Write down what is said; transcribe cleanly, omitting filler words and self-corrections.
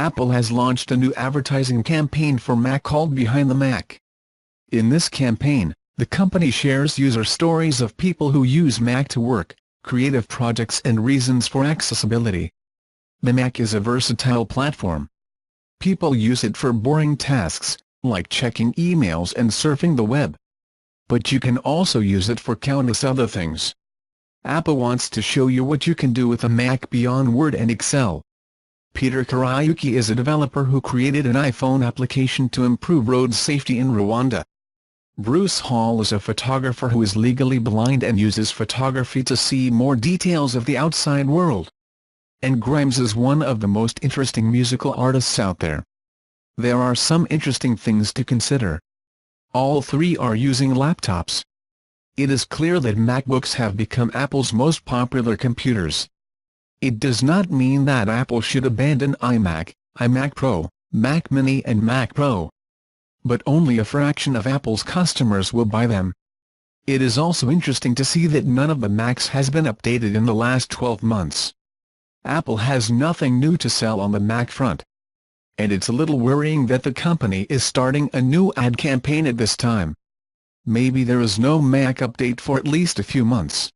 Apple has launched a new advertising campaign for Mac called Behind the Mac. In this campaign, the company shares user stories of people who use Mac to work, creative projects and reasons for accessibility. The Mac is a versatile platform. People use it for boring tasks, like checking emails and surfing the web. But you can also use it for countless other things. Apple wants to show you what you can do with a Mac beyond Word and Excel. Peter Kariuki is a developer who created an iPhone application to improve road safety in Rwanda. Bruce Hall is a photographer who is legally blind and uses photography to see more details of the outside world. And Grimes is one of the most interesting musical artists out there. There are some interesting things to consider. All three are using laptops. It is clear that MacBooks have become Apple's most popular computers. It does not mean that Apple should abandon iMac, iMac Pro, Mac Mini and Mac Pro. But only a fraction of Apple's customers will buy them. It is also interesting to see that none of the Macs has been updated in the last 12 months. Apple has nothing new to sell on the Mac front. And it's a little worrying that the company is starting a new ad campaign at this time. Maybe there is no Mac update for at least a few months.